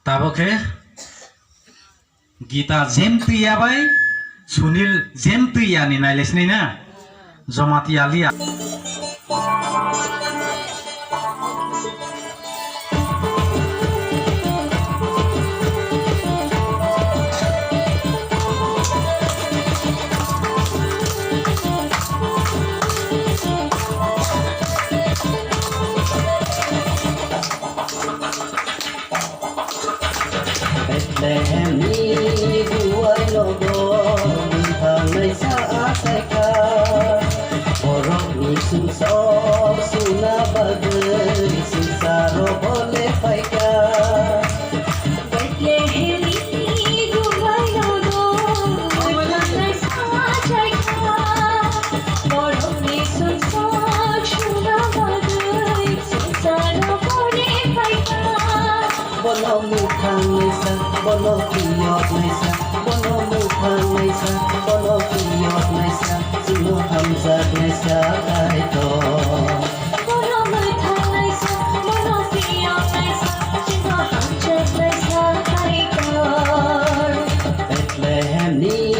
Taboke Gita Zempriya bai Sunil Zempriya ni nailes ni na Zomati Alia Lehmi buai logo Mintangai saat seka Borok ni susok Suna bagai Susaro boleh paika Lehmi buai logo Mintangai saat seka Borok ni susok Suna bagai Susaro boleh paika Bono mukhang naisa, bono kiyot naisa, bono mukhang naisa, bono kiyot naisa, sino hamzat naisa kaito. Bono mukhang naisa, bono kiyot naisa, sino hamzat naisa kaito. Bethlehem ni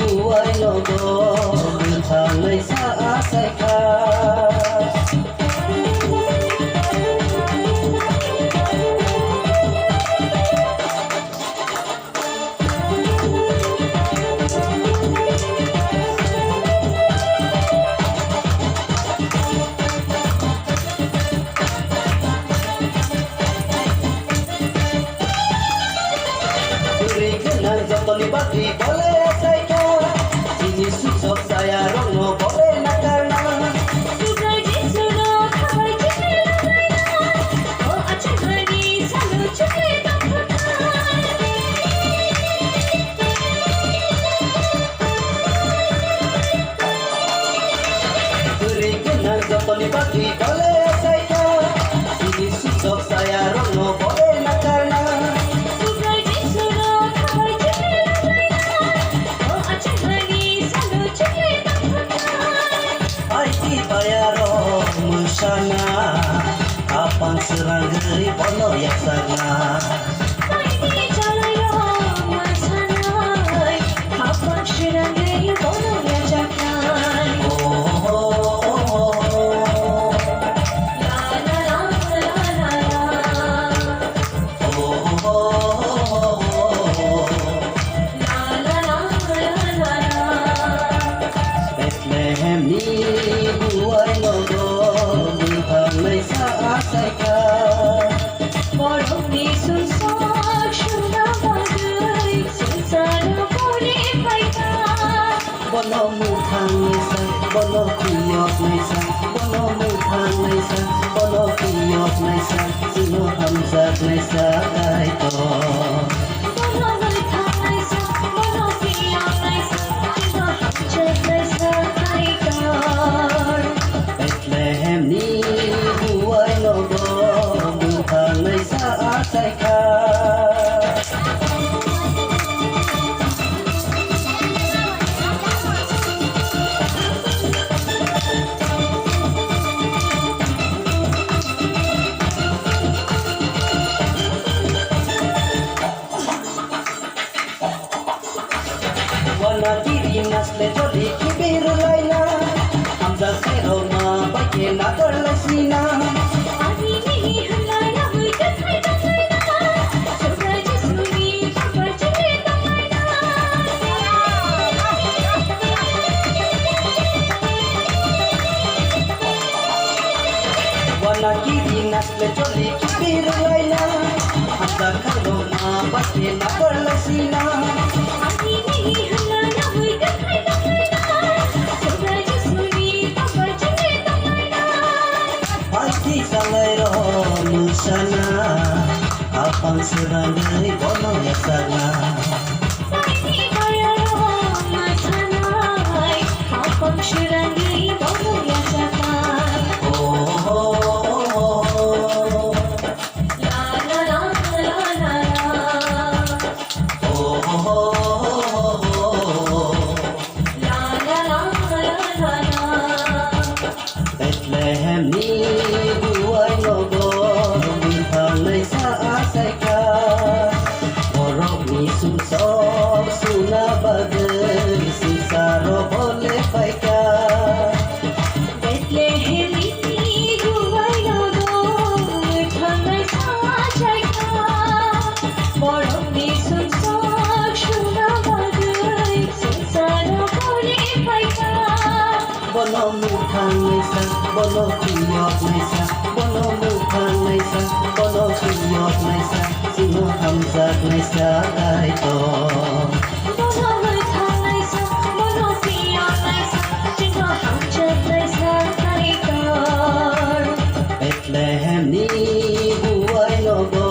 buai logo, mukhang naisa asai ka. Bagi boleh saya sini susok saya rono boleh nak karena Sugai di suno kabar cekik lain Oh aceh gani selalu cekik tak beri kenal jopoli bagi boleh saya sini susok saya rono boleh nak karena Sugai di suno kabar cekik lain Oh aceh gani selalu cekik tak Aiti bayaro musana kapan seranggai bono yaksana Ini jalayo masanai Kapan syiranggai bono yajakan La la la la la la La la la la la la Bethlehem ni buai logo Minthang nay saat saika Borok ni susok Syuna bagai Susana boleh paika Bono mukhang naisa, bono kiyot naisa, bono mukhang naisa, bono kiyot naisa, sino hamzat naisa kaito. Bono mukhang naisa Bono kiyot naisa Sino hamzat naisa kaikar Bethlehem ni buai logo Minthang nay saat saika Wana kiri nasle jodi kibir laila Hamza sero ma bake na terlasina Hari ni halaya hujan hai tangaina Sugai di suni kabar cekik tangaina Wana kiri nasle jodi kibir laila Hamza sero ma bake na terlasina Hari ni halaya hujan hai tangaina Sugai di suni kabar cekik tangaina Pasti salai roh musana Apang seranggai bono yaksana Ini bayaro masanai Kapan syiranggai bono yajakan La la la la la La la la la la Bethlehem ni buai logo Minthang nay saat saika muthang naisa bono khuyok naisa bono muthang naisa bono khuyok naisa sino hamzat naisa kaito Bono muthang naisa bono khuyok naisa sino hamzat naisa kaito Bethlehem ni buai no go